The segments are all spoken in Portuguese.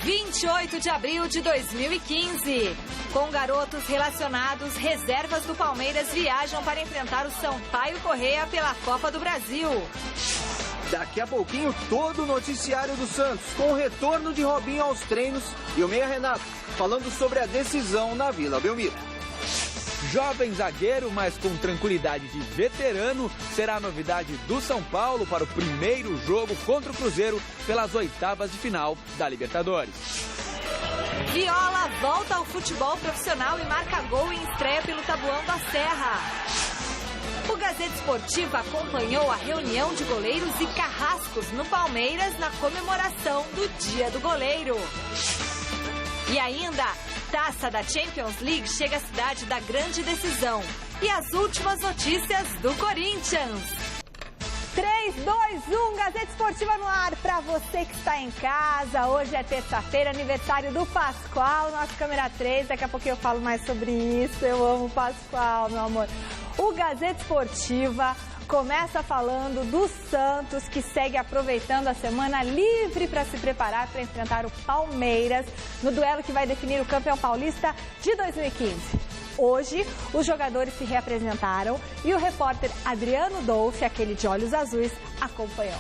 28 de abril de 2015. Com garotos relacionados, reservas do Palmeiras viajam para enfrentar o Sampaio Corrêa pela Copa do Brasil. Daqui a pouquinho, todo o noticiário do Santos, com o retorno de Robinho aos treinos e o meia Renato, falando sobre a decisão na Vila Belmiro. Jovem zagueiro, mas com tranquilidade de veterano, será a novidade do São Paulo para o primeiro jogo contra o Cruzeiro pelas oitavas de final da Libertadores. Viola volta ao futebol profissional e marca gol em estreia pelo Tabuão da Serra. O Gazeta Esportiva acompanhou a reunião de goleiros e carrascos no Palmeiras na comemoração do Dia do Goleiro. E ainda, Taça da Champions League chega à cidade da grande decisão. E as últimas notícias do Corinthians. 3, 2, 1, Gazeta Esportiva no ar para você que está em casa. Hoje é terça-feira, aniversário do Pascoal, nosso câmera 3. Daqui a pouco eu falo mais sobre isso. Eu amo o Pascoal, meu amor. O Gazeta Esportiva começa falando do Santos, que segue aproveitando a semana livre para se preparar para enfrentar o Palmeiras no duelo que vai definir o campeão paulista de 2015. Hoje, os jogadores se reapresentaram e o repórter Adriano Dolfi, aquele de olhos azuis, acompanhou.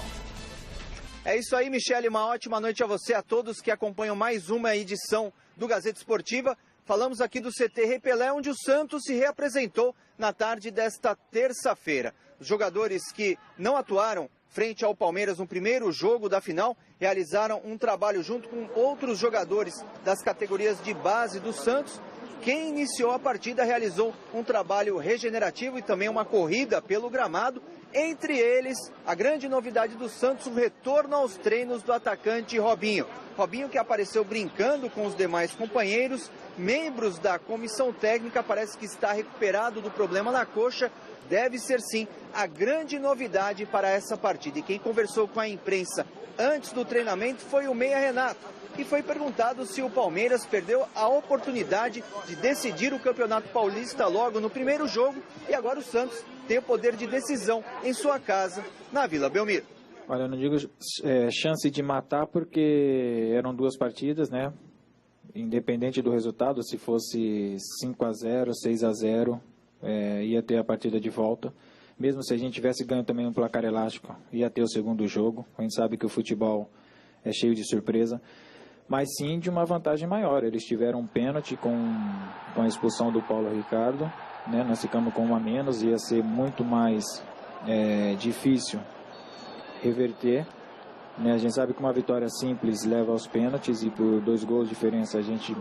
É isso aí, Michele. Uma ótima noite a você, a todos que acompanham mais uma edição do Gazeta Esportiva. Falamos aqui do CT Repelé, onde o Santos se reapresentou na tarde desta terça-feira. Os jogadores que não atuaram frente ao Palmeiras no primeiro jogo da final realizaram um trabalho junto com outros jogadores das categorias de base do Santos. Quem iniciou a partida realizou um trabalho regenerativo e também uma corrida pelo gramado. Entre eles, a grande novidade do Santos, o retorno aos treinos do atacante Robinho. Robinho, que apareceu brincando com os demais companheiros, membros da comissão técnica, parece que está recuperado do problema na coxa. Deve ser sim a grande novidade para essa partida. E quem conversou com a imprensa antes do treinamento foi o meia Renato. E foi perguntado se o Palmeiras perdeu a oportunidade de decidir o Campeonato Paulista logo no primeiro jogo. E agora o Santos tem o poder de decisão em sua casa, na Vila Belmiro. Olha, eu não digo chance de matar porque eram duas partidas, né? Independente do resultado, se fosse 5-0, 6-0, ia ter a partida de volta. Mesmo se a gente tivesse ganho também um placar elástico, ia ter o segundo jogo. A gente sabe que o futebol é cheio de surpresa. Mas sim de uma vantagem maior. Eles tiveram um pênalti com a expulsão do Paulo Ricardo, né? Nós ficamos com um a menos, ia ser muito mais difícil reverter, né? A gente sabe que uma vitória simples leva aos pênaltis e por 2 gols de diferença a gente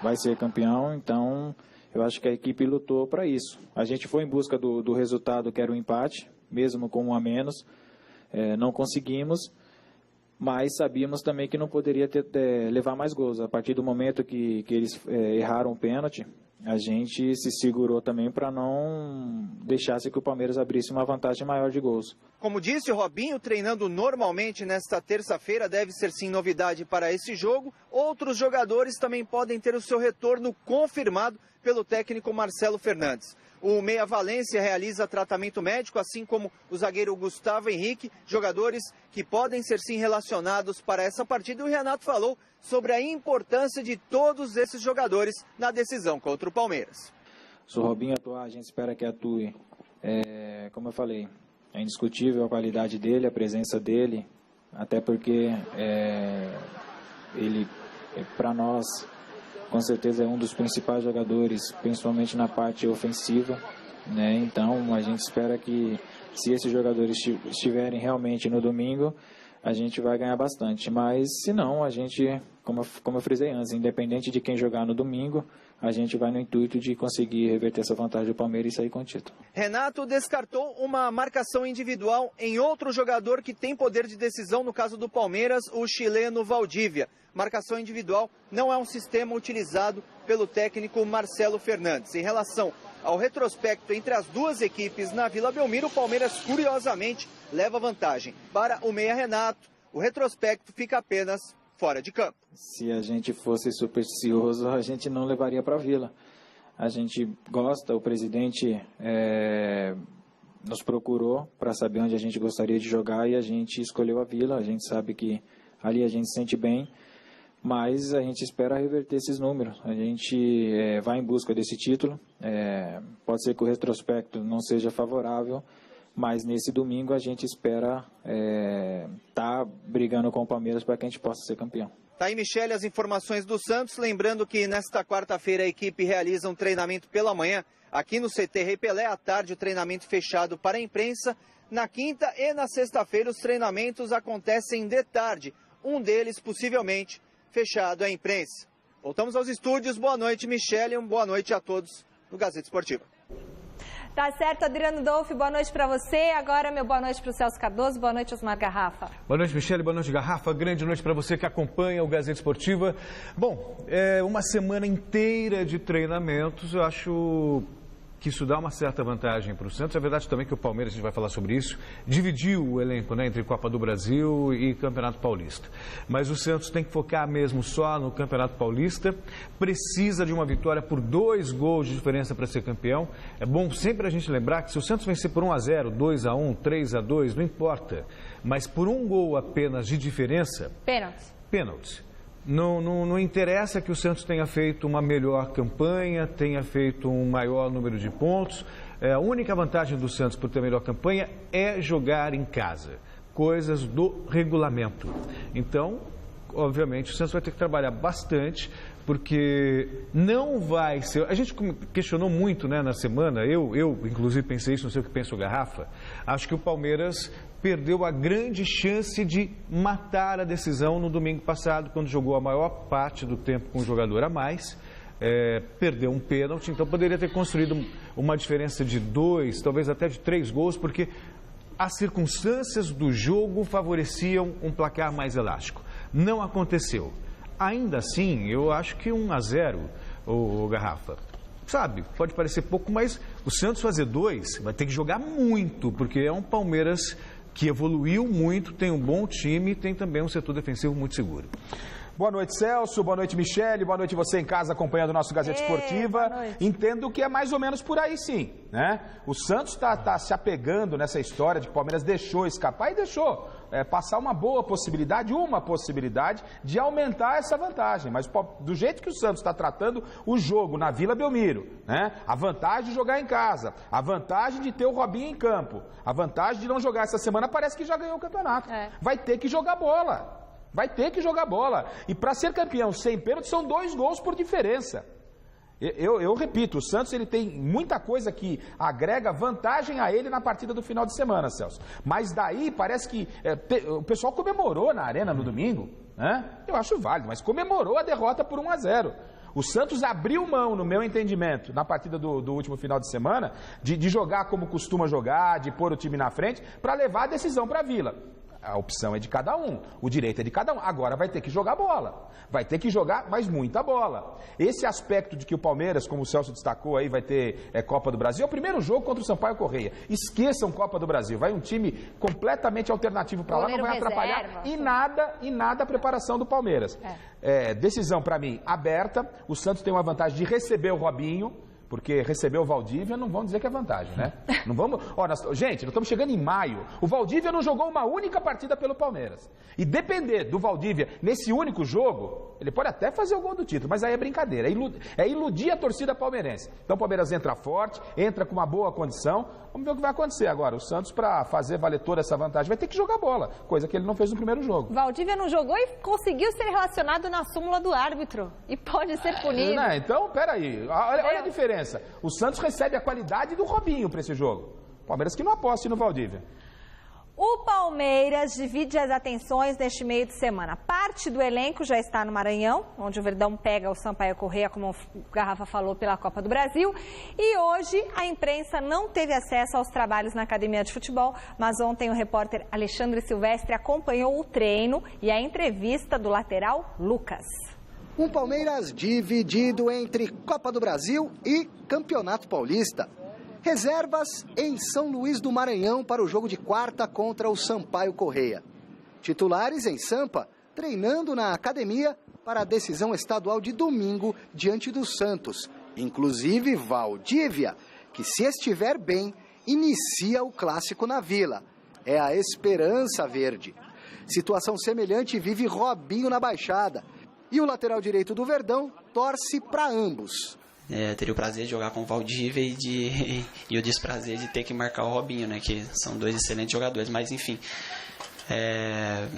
vai ser campeão. Então eu acho que a equipe lutou para isso. A gente foi em busca do resultado, que era o empate, mesmo com um a menos. Não conseguimos, mas sabíamos também que não poderia levar mais gols. A partir do momento que eles erraram o pênalti, a gente se segurou também para não deixar que o Palmeiras abrisse uma vantagem maior de gols. Como disse, o Robinho treinando normalmente nesta terça-feira, deve ser sim novidade para esse jogo. Outros jogadores também podem ter o seu retorno confirmado pelo técnico Marcelo Fernandes. O Meia Valência realiza tratamento médico, assim como o zagueiro Gustavo Henrique, jogadores que podem ser sim relacionados para essa partida. E o Renato falou sobre a importância de todos esses jogadores na decisão contra o Palmeiras. Se o Robinho atuar, a gente espera que atue. Como eu falei, é indiscutível a qualidade dele, a presença dele, até porque ele, para nós, com certeza é um dos principais jogadores, principalmente na parte ofensiva, né? Então a gente espera que, se esses jogadores estiverem realmente no domingo, a gente vai ganhar bastante. Mas se não, a gente, como eu frisei antes, independente de quem jogar no domingo, a gente vai no intuito de conseguir reverter essa vantagem do Palmeiras e sair com o título. Renato descartou uma marcação individual em outro jogador que tem poder de decisão, no caso do Palmeiras, o chileno Valdívia. Marcação individual não é um sistema utilizado pelo técnico Marcelo Fernandes. Em relação ao retrospecto entre as duas equipes na Vila Belmiro, o Palmeiras, curiosamente, leva vantagem. Para o meia Renato, o retrospecto fica apenas fora de campo. Se a gente fosse supersticioso, a gente não levaria para a Vila. A gente gosta, o presidente nos procurou para saber onde a gente gostaria de jogar e a gente escolheu a Vila. A gente sabe que ali a gente se sente bem, mas a gente espera reverter esses números. A gente vai em busca desse título, pode ser que o retrospecto não seja favorável, mas nesse domingo a gente espera tá brigando com o Palmeiras para que a gente possa ser campeão. Tá aí, Michele, as informações do Santos. Lembrando que nesta quarta-feira a equipe realiza um treinamento pela manhã aqui no CT Rei Pelé. À tarde, o treinamento fechado para a imprensa. Na quinta e na sexta-feira, os treinamentos acontecem de tarde. Um deles, possivelmente, fechado à imprensa. Voltamos aos estúdios. Boa noite, Michele. Boa noite a todos do Gazeta Esportiva. Tá certo, Adriano Dolfi, boa noite para você. Agora, meu boa noite para o Celso Cardoso, boa noite, Osmar Garrafa. Boa noite, Michele, boa noite, Garrafa. Grande noite para você que acompanha o Gazeta Esportiva. Bom, uma semana inteira de treinamentos, eu acho que isso dá uma certa vantagem para o Santos. É verdade também que o Palmeiras, a gente vai falar sobre isso, dividiu o elenco, né, entre Copa do Brasil e Campeonato Paulista. Mas o Santos tem que focar mesmo só no Campeonato Paulista, precisa de uma vitória por 2 gols de diferença para ser campeão. É bom sempre a gente lembrar que se o Santos vencer por 1-0, 2-1, 3-2, não importa, mas por 1 gol apenas de diferença... Pênalti. Não interessa que o Santos tenha feito uma melhor campanha, tenha feito um maior número de pontos. A única vantagem do Santos por ter melhor campanha é jogar em casa. Coisas do regulamento. Então, obviamente, o Santos vai ter que trabalhar bastante, porque não vai ser... A gente questionou muito, né, na semana, eu inclusive pensei isso, não sei o que pensa o Garrafa. Acho que o Palmeiras perdeu a grande chance de matar a decisão no domingo passado, quando jogou a maior parte do tempo com um jogador a mais. Perdeu um pênalti, então poderia ter construído uma diferença de 2, talvez até de 3 gols, porque as circunstâncias do jogo favoreciam um placar mais elástico. Não aconteceu. Ainda assim, eu acho que 1-0, o Garrafa, sabe, pode parecer pouco, mas o Santos fazer 2 vai ter que jogar muito, porque é um Palmeiras que evoluiu muito, tem um bom time e tem também um setor defensivo muito seguro. Boa noite, Celso. Boa noite, Michele. Boa noite você em casa acompanhando o nosso Gazeta Esportiva. Entendo que é mais ou menos por aí, sim, né? O Santos está se apegando nessa história de que o Palmeiras deixou escapar e deixou passar uma possibilidade de aumentar essa vantagem. Mas do jeito que o Santos está tratando o jogo na Vila Belmiro, né? A vantagem de jogar em casa, a vantagem de ter o Robinho em campo, a vantagem de não jogar essa semana, parece que já ganhou o campeonato. Vai ter que jogar bola. Vai ter que jogar bola. E para ser campeão sem pênalti são 2 gols por diferença. Eu repito, o Santos ele tem muita coisa que agrega vantagem a ele na partida do final de semana, Celso. Mas daí parece que o pessoal comemorou na Arena no domingo, né? Eu acho válido, mas comemorou a derrota por 1-0. O Santos abriu mão, no meu entendimento, na partida do último final de semana, de jogar como costuma jogar, de pôr o time na frente, para levar a decisão para a Vila. A opção é de cada um, o direito é de cada um. Agora vai ter que jogar bola, vai ter que jogar, mas muita bola. Esse aspecto de que o Palmeiras, como o Celso destacou aí, vai ter Copa do Brasil, é o primeiro jogo contra o Sampaio Correia. Esqueçam Copa do Brasil, vai um time completamente alternativo para lá, não vai atrapalhar em nada a preparação do Palmeiras. Decisão para mim aberta, o Santos tem uma vantagem de receber o Robinho, porque receber o Valdívia não vamos dizer que é vantagem, né? Não vamos... Gente, nós estamos chegando em maio. O Valdívia não jogou uma única partida pelo Palmeiras. E depender do Valdívia nesse único jogo, ele pode até fazer o gol do título, mas aí é brincadeira. É iludir a torcida palmeirense. Então o Palmeiras entra forte, entra com uma boa condição. Vamos ver o que vai acontecer agora. O Santos, para fazer valer toda essa vantagem, vai ter que jogar bola, coisa que ele não fez no primeiro jogo. Valdívia não jogou e conseguiu ser relacionado na súmula do árbitro. E pode ser punido. Então, peraí. Olha a diferença. O Santos recebe a qualidade do Robinho para esse jogo. Palmeiras que não aposte no Valdívia. O Palmeiras divide as atenções neste meio de semana. Parte do elenco já está no Maranhão, onde o Verdão pega o Sampaio Corrêa, como o Garrafa falou, pela Copa do Brasil. E hoje a imprensa não teve acesso aos trabalhos na academia de futebol, mas ontem o repórter Alexandre Silvestre acompanhou o treino e a entrevista do lateral Lucas. Um Palmeiras dividido entre Copa do Brasil e Campeonato Paulista. Reservas em São Luís do Maranhão para o jogo de quarta contra o Sampaio Corrêa. Titulares em Sampa, treinando na academia para a decisão estadual de domingo diante do Santos. Inclusive Valdívia, que se estiver bem, inicia o clássico na Vila. É a esperança verde. Situação semelhante vive Robinho na Baixada. E o lateral direito do Verdão torce para ambos. Teria o prazer de jogar com o Valdívia e o desprazer de ter que marcar o Robinho, né? Que são dois excelentes jogadores, mas enfim.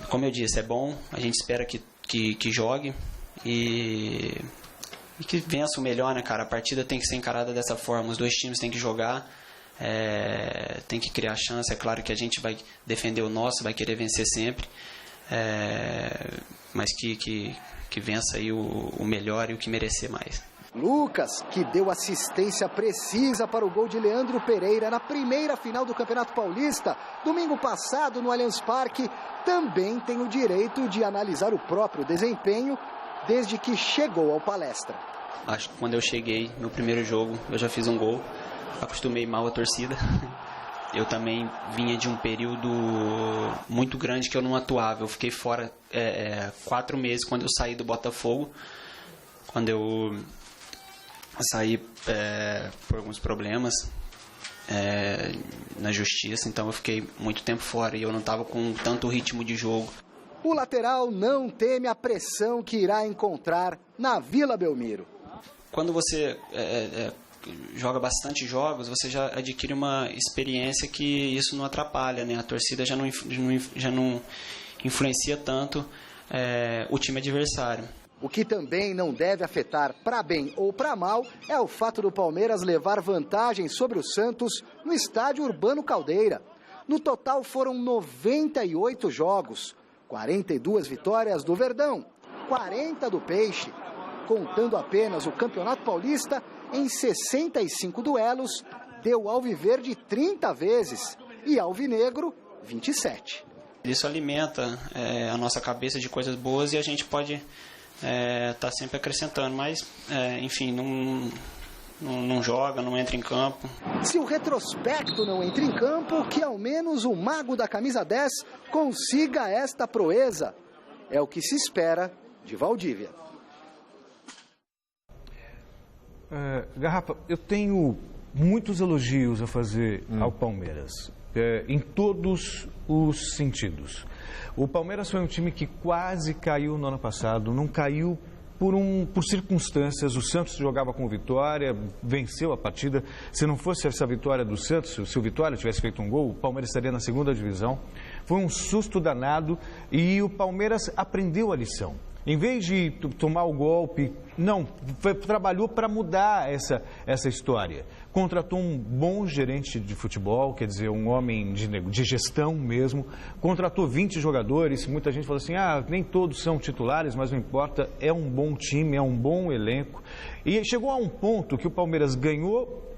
Como eu disse, é bom, a gente espera que jogue e que vença o melhor, né, cara? A partida tem que ser encarada dessa forma, os dois times têm que jogar, tem que criar chance. É claro que a gente vai defender o nosso, vai querer vencer sempre, mas que vença aí o melhor e o que merecer mais. Lucas, que deu assistência precisa para o gol de Leandro Pereira na primeira final do Campeonato Paulista, domingo passado no Allianz Parque, também tem o direito de analisar o próprio desempenho desde que chegou ao Palestra. Acho que quando eu cheguei no primeiro jogo, eu já fiz um gol, acostumei mal a torcida. Eu também vinha de um período muito grande que eu não atuava. Eu fiquei fora 4 meses quando eu saí do Botafogo, quando eu saí por alguns problemas na justiça, então eu fiquei muito tempo fora e eu não estava com tanto ritmo de jogo. O lateral não teme a pressão que irá encontrar na Vila Belmiro. Quando você joga bastante jogos, você já adquire uma experiência que isso não atrapalha, né? A torcida já não influencia tanto o time adversário. O que também não deve afetar para bem ou para mal é o fato do Palmeiras levar vantagem sobre o Santos no estádio Urbano Caldeira. No total foram 98 jogos, 42 vitórias do Verdão, 40 do Peixe. Contando apenas o Campeonato Paulista, em 65 duelos, deu alviverde 30 vezes e alvinegro 27. Isso alimenta a nossa cabeça de coisas boas e a gente pode tá sempre acrescentando, mas enfim, não joga, não entra em campo. Se o retrospecto não entra em campo, que ao menos o mago da camisa 10 consiga esta proeza. É o que se espera de Valdívia. Garrafa, eu tenho muitos elogios a fazer ao Palmeiras, em todos os sentidos. O Palmeiras foi um time que quase caiu no ano passado, não caiu por circunstâncias. O Santos jogava com Vitória, venceu a partida. Se não fosse essa vitória do Santos, se o Vitória tivesse feito um gol, o Palmeiras estaria na segunda divisão. Foi um susto danado e o Palmeiras aprendeu a lição. Em vez de tomar o golpe, trabalhou para mudar essa história. Contratou um bom gerente de futebol, quer dizer, um homem de gestão mesmo. Contratou 20 jogadores. Muita gente falou assim, nem todos são titulares, mas não importa, é um bom time, é um bom elenco. E chegou a um ponto que o Palmeiras ganhou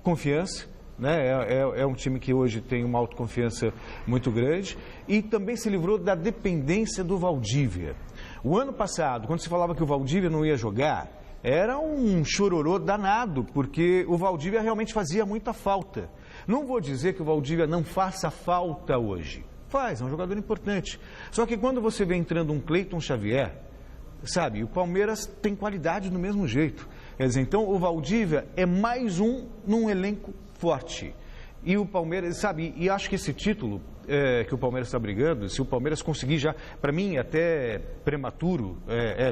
confiança, né? É um time que hoje tem uma autoconfiança muito grande e também se livrou da dependência do Valdívia. O ano passado, quando se falava que o Valdívia não ia jogar, era um chororô danado, porque o Valdívia realmente fazia muita falta. Não vou dizer que o Valdívia não faça falta hoje. Faz, é um jogador importante. Só que quando você vê entrando um Cleiton Xavier, sabe, o Palmeiras tem qualidade do mesmo jeito. Quer dizer, então o Valdívia é mais um num elenco forte. E o Palmeiras, sabe, e acho que esse título que o Palmeiras está brigando, se o Palmeiras conseguir já, para mim, até prematuro,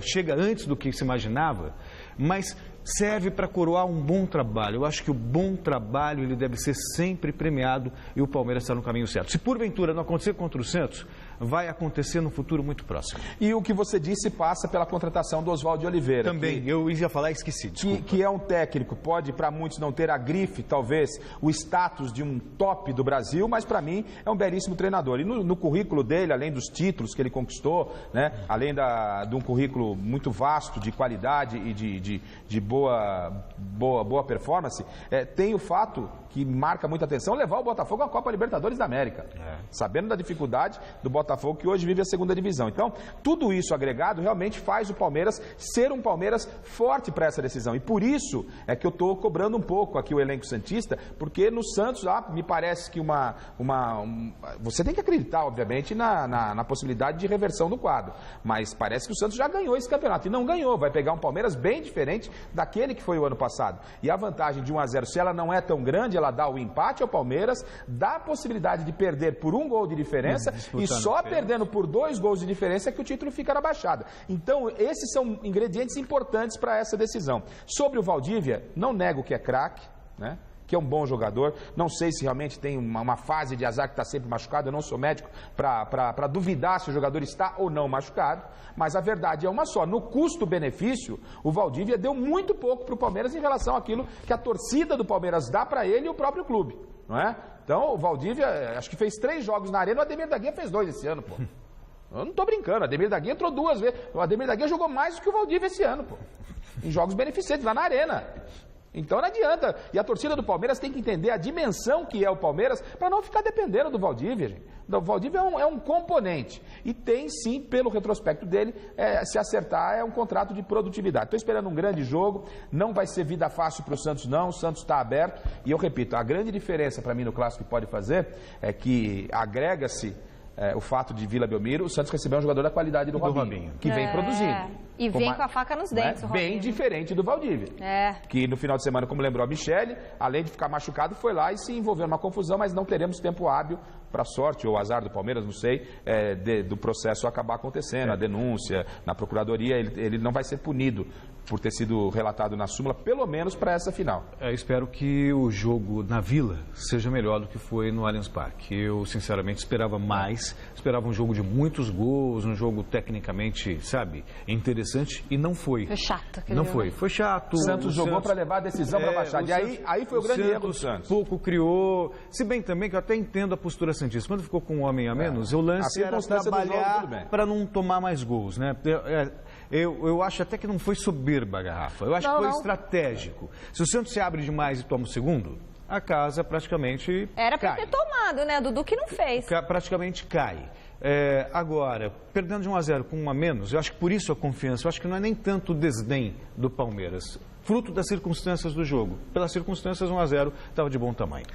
chega antes do que se imaginava, mas serve para coroar um bom trabalho. Eu acho que o bom trabalho ele deve ser sempre premiado e o Palmeiras está no caminho certo. Se porventura não acontecer contra o Santos, vai acontecer no futuro muito próximo. E o que você disse passa pela contratação do Oswaldo de Oliveira. Também, eu ia falar e esqueci, desculpa. Que é um técnico, pode para muitos não ter a grife, talvez, o status de um top do Brasil, mas para mim é um belíssimo treinador. E no currículo dele, além dos títulos que ele conquistou, né, além de um currículo muito vasto de qualidade e de boa performance, tem o fato que marca muita atenção, levar o Botafogo à Copa Libertadores da América, sabendo da dificuldade do Botafogo, que hoje vive a segunda divisão. Então, tudo isso agregado realmente faz o Palmeiras ser um Palmeiras forte para essa decisão. E por isso é que eu estou cobrando um pouco aqui o elenco santista, porque no Santos, me parece que você tem que acreditar, obviamente, na possibilidade de reversão do quadro, mas parece que o Santos já ganhou esse campeonato, e não ganhou, vai pegar um Palmeiras bem diferente daquele que foi o ano passado. E a vantagem de 1-0, se ela não é tão grande, ela dá o empate ao Palmeiras, dá a possibilidade de perder por um gol de diferença e só Só perdendo por 2 gols de diferença é que o título fica na Baixada. Então, esses são ingredientes importantes para essa decisão. Sobre o Valdívia, não nego que é craque, né? Que é um bom jogador. Não sei se realmente tem uma fase de azar que está sempre machucado. Eu não sou médico para duvidar se o jogador está ou não machucado. Mas a verdade é uma só. No custo-benefício, o Valdívia deu muito pouco para o Palmeiras em relação àquilo que a torcida do Palmeiras dá para ele e o próprio clube. Não é? Então, o Valdívia, acho que fez 3 jogos na Arena. O Ademir da Guia fez 2 esse ano, pô. Eu não estou brincando. O Ademir da Guia entrou 2 vezes. O Ademir da Guia jogou mais do que o Valdívia esse ano, pô. Em jogos beneficentes, lá na Arena. Então não adianta. E a torcida do Palmeiras tem que entender a dimensão que é o Palmeiras para não ficar dependendo do Valdívia, gente. O Valdívia é um componente. E tem sim, pelo retrospecto dele, se acertar, é um contrato de produtividade. Estou esperando um grande jogo. Não vai ser vida fácil para o Santos, não. O Santos está aberto. E eu repito, a grande diferença para mim no clássico que pode fazer é que agrega-se o fato de Vila Belmiro, o Santos recebeu um jogador da qualidade do Robinho, que vem produzindo. E vem com a faca nos dentes, o Robinho. Bem diferente do Valdívia. Que no final de semana, como lembrou a Michele, além de ficar machucado, foi lá e se envolveu numa confusão, mas não teremos tempo hábil, para sorte ou azar do Palmeiras, não sei, do processo acabar acontecendo, a denúncia na Procuradoria, ele não vai ser punido por ter sido relatado na súmula, pelo menos para essa final. Espero que o jogo na Vila seja melhor do que foi no Allianz Parque. Eu, sinceramente, esperava mais, esperava um jogo de muitos gols, um jogo tecnicamente, sabe, interessante, e não foi. Foi chato. Não foi. Foi chato. O Santos jogou para levar a decisão para baixar. E aí foi o grande erro do Santos. Pouco criou, se bem também que eu até entendo a postura santista. Quando ficou com um homem a menos, o lance era trabalhar para não tomar mais gols, né? Eu acho até que não foi soberba a Garrafa. Eu acho que foi estratégico. Se o Santos se abre demais e toma o segundo, a casa praticamente era para ter tomado, né? Dudu que não fez. Praticamente cai. Agora, perdendo de 1-0 com 1 a menos, eu acho que por isso a confiança, eu acho que não é nem tanto o desdém do Palmeiras, fruto das circunstâncias do jogo. Pelas circunstâncias, 1-0 estava de bom tamanho.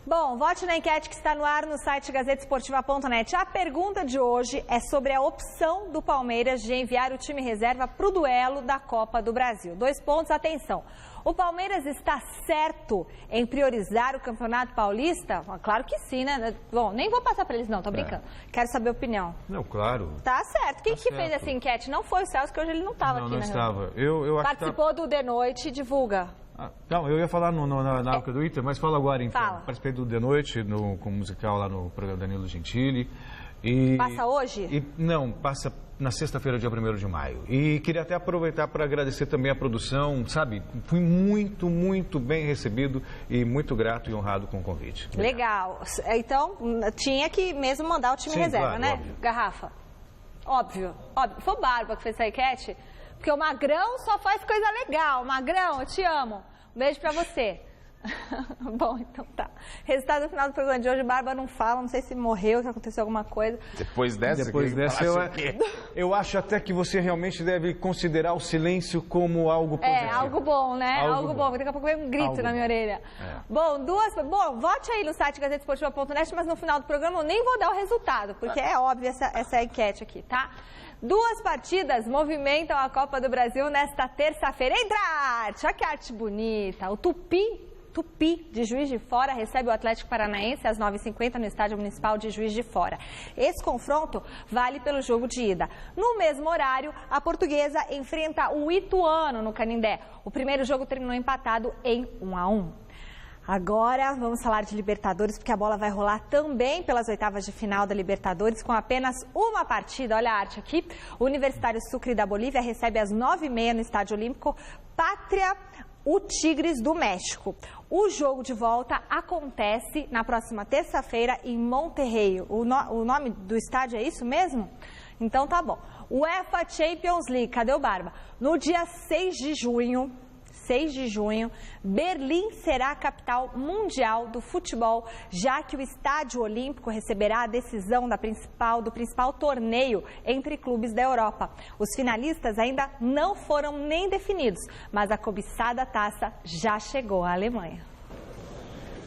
Bom, vote na enquete que está no ar no site gazetesportiva.net. A pergunta de hoje é sobre a opção do Palmeiras de enviar o time reserva para o duelo da Copa do Brasil. 2 pontos, atenção. O Palmeiras está certo em priorizar o Campeonato Paulista? Claro que sim, né? Bom, nem vou passar para eles não, tô brincando. Quero saber a opinião. Não, claro. Tá certo. Quem que fez essa enquete? Não foi o Celso, que hoje ele não estava aqui, né? Não estava. Participou do The Noite, divulga. Não, eu ia falar na época do Inter, mas falo agora, então. Fala. Participei do The Noite, com o musical lá no programa Danilo Gentili. Passa hoje? Não, passa na sexta-feira, dia 1º de maio. E queria até aproveitar para agradecer também a produção, sabe? Fui muito, muito bem recebido e muito grato e honrado com o convite. Legal. Então, tinha que mesmo mandar o time reserva, claro, né? Óbvio. Garrafa. Óbvio. Foi o Barba que fez essa enquete. Porque o Magrão só faz coisa legal. Magrão, eu te amo. Um beijo pra você. Bom, então tá. Resultado do final do programa de hoje, Barba não fala, não sei se morreu, se aconteceu alguma coisa. Depois dessa eu acho até que você realmente deve considerar o silêncio como algo positivo. Algo bom, né? Algo bom. Daqui a pouco vem um grito na minha orelha. Bom, vote aí no site gazetesportiva.net, mas no final do programa eu nem vou dar o resultado, porque é óbvio essa enquete aqui, tá? 2 partidas movimentam a Copa do Brasil nesta terça-feira. Entra a arte! Olha que arte bonita! O Tupi de Juiz de Fora recebe o Atlético Paranaense às 9h50 no Estádio Municipal de Juiz de Fora. Esse confronto vale pelo jogo de ida. No mesmo horário, a Portuguesa enfrenta o Ituano no Canindé. O primeiro jogo terminou empatado em 1-1. Agora vamos falar de Libertadores, porque a bola vai rolar também pelas oitavas de final da Libertadores com apenas uma partida. Olha a arte aqui. O Universitário Sucre da Bolívia recebe às 9h30 no Estádio Olímpico Pátria, o Tigres do México. O jogo de volta acontece na próxima terça-feira em Monterrey. O nome do estádio é isso mesmo? Então tá bom. UEFA Champions League, cadê o Barba? No dia 6 de junho, Berlim será a capital mundial do futebol, já que o Estádio Olímpico receberá a decisão do principal torneio entre clubes da Europa. Os finalistas ainda não foram nem definidos, mas a cobiçada taça já chegou à Alemanha.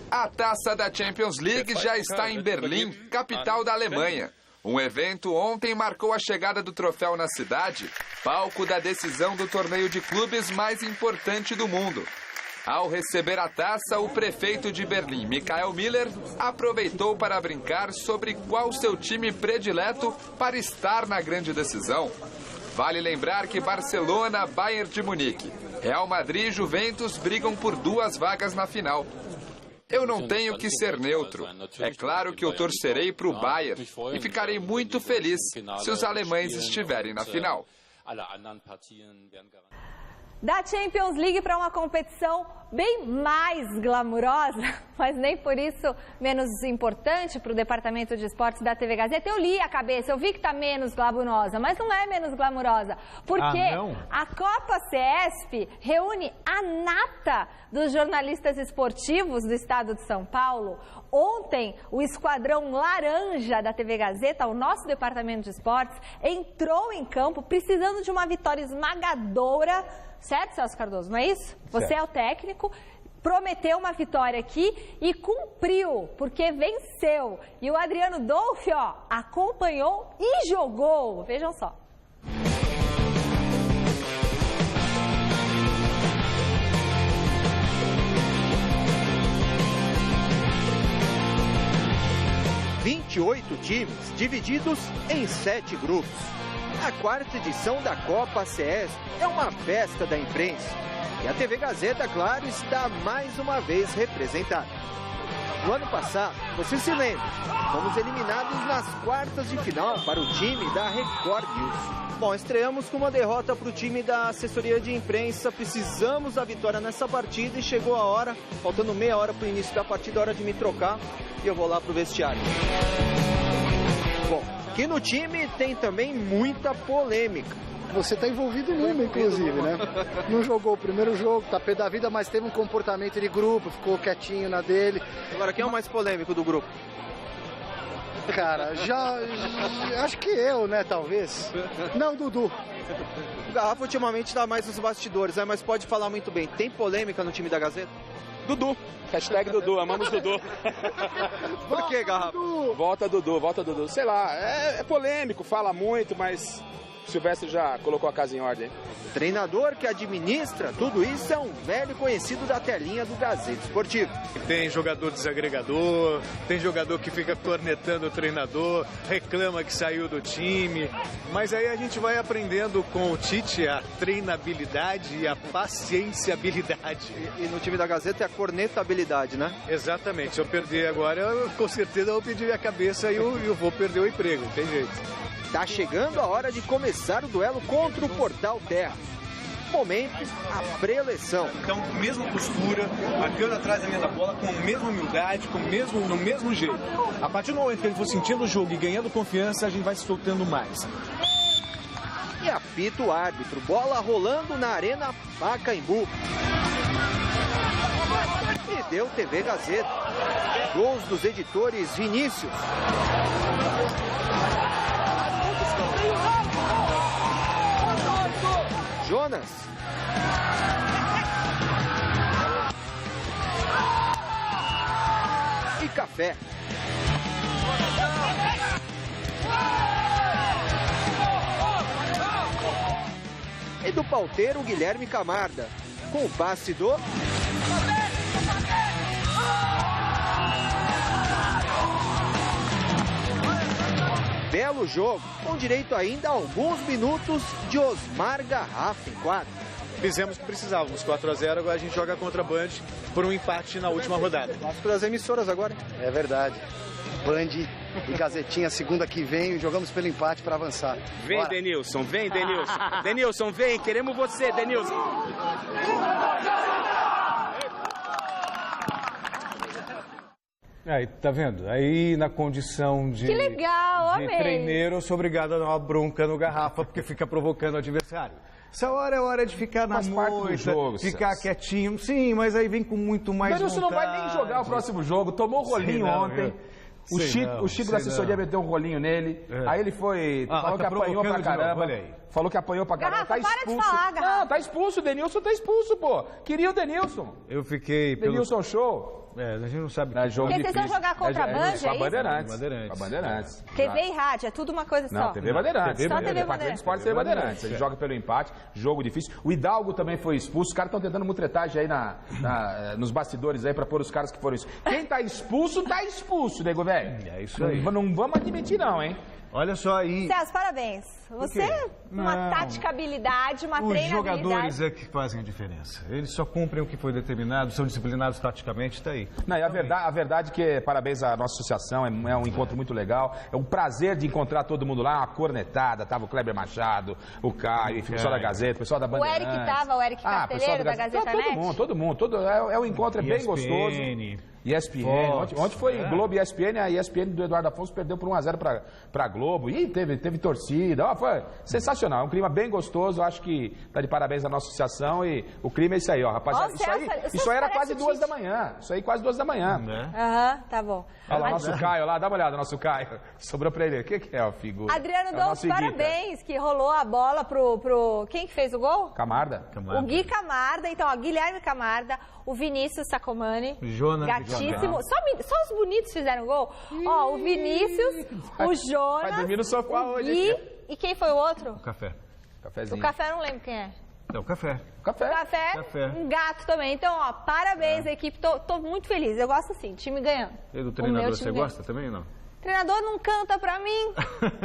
A taça da Champions League já está em Berlim, capital da Alemanha. Um evento ontem marcou a chegada do troféu na cidade, palco da decisão do torneio de clubes mais importante do mundo. Ao receber a taça, o prefeito de Berlim, Michael Miller, aproveitou para brincar sobre qual seu time predileto para estar na grande decisão. Vale lembrar que Barcelona, Bayern de Munique, Real Madrid e Juventus brigam por 2 vagas na final. Eu não tenho que ser neutro. É claro que eu torcerei para o Bayern e ficarei muito feliz se os alemães estiverem na final. Da Champions League para uma competição bem mais glamurosa, mas nem por isso menos importante para o Departamento de Esportes da TV Gazeta. Eu li a cabeça, eu vi que está menos glamurosa, mas não é menos glamurosa, porque a Copa CESP reúne a nata dos jornalistas esportivos do estado de São Paulo. Ontem, o Esquadrão Laranja da TV Gazeta, o nosso Departamento de Esportes, entrou em campo precisando de uma vitória esmagadora. Certo, Celso Cardoso, não é isso? Você é o técnico, prometeu uma vitória aqui e cumpriu, porque venceu. E o Adriano Dolfi, acompanhou e jogou. Vejam só. – 28 times divididos em 7 grupos. A 4ª edição da Copa CESP é uma festa da imprensa. E a TV Gazeta, claro, está mais uma vez representada. No ano passado, você se lembra, fomos eliminados nas quartas de final para o time da Record News. Bom, estreamos com uma derrota para o time da assessoria de imprensa, precisamos da vitória nessa partida e chegou a hora, faltando meia hora para o início da partida, hora de me trocar e eu vou lá para o vestiário. Bom, aqui no time tem também muita polêmica. Você está envolvido numa, inclusive, né? Não jogou o primeiro jogo, tá pé da vida, mas teve um comportamento de grupo, ficou quietinho na dele. Agora, quem é o mais polêmico do grupo? Cara, já acho que eu, né, talvez. Não, Dudu. O Garrafa ultimamente está mais nos bastidores, né? Mas pode falar muito bem. Tem polêmica no time da Gazeta? Dudu. Hashtag Dudu, amamos Dudu. Por que, Garrafa? Volta Dudu, volta Dudu. Sei lá, é polêmico, fala muito, mas o Silvestre já colocou a casa em ordem. O treinador que administra tudo isso é um velho conhecido da telinha do Gazeta Esportivo. Tem jogador desagregador, tem jogador que fica cornetando o treinador, reclama que saiu do time. Mas aí a gente vai aprendendo com o Tite a treinabilidade e a pacienciabilidade. E no time da Gazeta é a cornetabilidade, né? Exatamente. Se eu perder agora, com certeza eu vou pedir a cabeça e eu vou perder o emprego, não tem jeito. Tá chegando a hora de começar o duelo contra o Portal Terra. Momento, a preleção. Então, mesma postura, marcando atrás da linha da bola, com a mesma humildade, no mesmo jeito. A partir do momento que ele for sentindo o jogo e ganhando confiança, a gente vai se soltando mais. E apita o árbitro, bola rolando na Arena Pacaembu. E deu TV Gazeta. Gols dos editores Vinícius. Jonas. E Café. E do pauteiro Guilherme Camarda, com o passe do... Belo jogo, com direito ainda a alguns minutos de Osmar Garrafa em quadro. Fizemos o que precisávamos, 4-0, agora a gente joga contra a Band por um empate na última rodada. Vamos para as emissoras agora. É verdade. Band e Gazetinha, segunda que vem, jogamos pelo empate para avançar. Vem, bora. Denilson, vem, Denilson. Denilson, vem, queremos você, Denilson. Aí, tá vendo? Aí, na condição de, que legal, de treineiro, eu sou obrigado a dar uma bronca no Garrafa, porque fica provocando o adversário. Essa hora é hora de ficar na moita, ficar quietinho. Sim, mas aí vem com muito mais vontade. Denilson não vai nem jogar o próximo jogo, tomou rolinho ontem. O Chico da assessoria meteu um rolinho nele. Aí ele foi, falou que apanhou pra caramba. Falou que apanhou pra caramba. Garrafa, tá expulso. Para de falar, Garrafa. Não, tá expulso. O Denilson tá expulso, pô. Queria o Denilson. Eu fiquei... Denilson show. A gente não sabe. Porque vocês vão jogar contra a Band, é isso? Com a Bandeirantes. TV e rádio, é tudo uma coisa Não, só. TV Bandeirantes. Só TV Bandeirantes. Esporte TV Bandeirantes. A gente joga pelo empate, jogo difícil. O Hidalgo também foi expulso. Os caras estão tentando mutretagem aí nos bastidores aí pra pôr os caras que foram expulsos. Quem tá expulso, nego velho. É isso aí. Não vamos admitir não, hein? Olha só aí. Celso, parabéns. Você, uma taticabilidade, uma treinabilidade. Os jogadores é que fazem a diferença. Eles só cumprem o que foi determinado, são disciplinados taticamente, tá aí. Não, e a verdade é que, parabéns à nossa associação, é um encontro muito legal. É um prazer de encontrar todo mundo lá, uma cornetada. Tava o Kleber Machado, o Caio, enfim, o pessoal da Gazeta, o pessoal da Bandeirantes. O Eric Carteleiro da Gazeta Net. Todo mundo. O encontro é bem gostoso. ESPN. Ontem foi Globo e ESPN, a ESPN do Eduardo Afonso perdeu por 1-0 pra Globo. E teve torcida. Foi sensacional. É um clima bem gostoso. Acho que tá de parabéns à nossa associação. E o clima é isso aí, ó, rapaziada. Isso aí era quase 2 da manhã. Isso aí quase 2 da manhã. Tá bom. Olha lá, nosso Caio lá, dá uma olhada, nosso Caio. Sobrou pra ele. O que é a figura? Adriano Dons, parabéns, que rolou a bola pro... Quem que fez o gol? Camarda. O Gui Camarda. Então, ó, Guilherme Camarda, o Vinícius Sacomani. Jonas. Gatíssimo. Só os bonitos fizeram gol. Ó, o Vinícius, o Jonas. Vai dormir no sofá hoje. Gui, e quem foi o outro? O Café. Cafézinho. O Café eu não lembro quem é. É o Café. Café, um gato também. Então, ó, parabéns à equipe. Tô muito feliz. Eu gosto assim, time ganhando. E do treinador você gosta também ou não? Treinador não canta pra mim.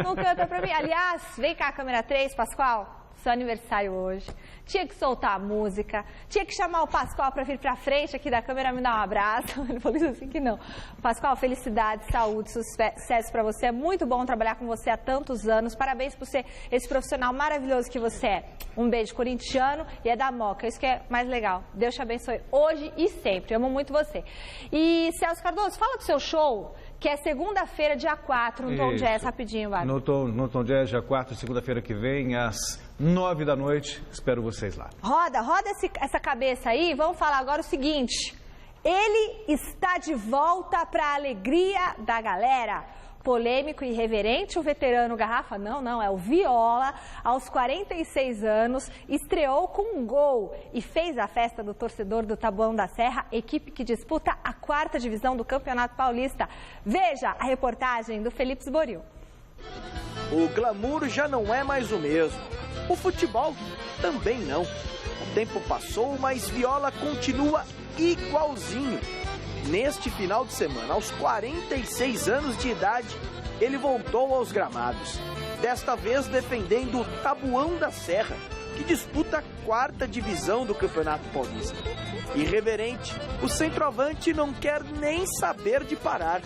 Não canta pra mim. Aliás, vem cá, câmera 3, Pascoal. Seu aniversário hoje. Tinha que soltar a música. Tinha que chamar o Pascoal pra vir pra frente aqui da câmera me dar um abraço. Ele falou assim que não. Pascoal, felicidade, saúde, sucesso pra você. É muito bom trabalhar com você há tantos anos. Parabéns por ser esse profissional maravilhoso que você é. Um beijo corintiano e é da Moca. Isso que é mais legal. Deus te abençoe hoje e sempre. Eu amo muito você. E Celso Cardoso, fala do seu show, que é segunda-feira, dia 4, no Tom Jazz, rapidinho, vai. No Tom Jazz, dia 4, segunda-feira que vem, às 9 da noite. Espero vocês lá. Roda essa cabeça aí. Vamos falar agora o seguinte. Ele está de volta para a alegria da galera. Polêmico e irreverente, o veterano Garrafa, não, é o Viola, aos 46 anos, estreou com um gol e fez a festa do torcedor do Taboão da Serra, equipe que disputa a 4ª divisão do Campeonato Paulista. Veja a reportagem do Felipe Sboril. O glamour já não é mais o mesmo. O futebol também não. O tempo passou, mas Viola continua igualzinho. Neste final de semana, aos 46 anos de idade, ele voltou aos gramados. Desta vez defendendo o Taboão da Serra, que disputa a 4ª divisão do Campeonato Paulista. Irreverente, o centroavante não quer nem saber de parar.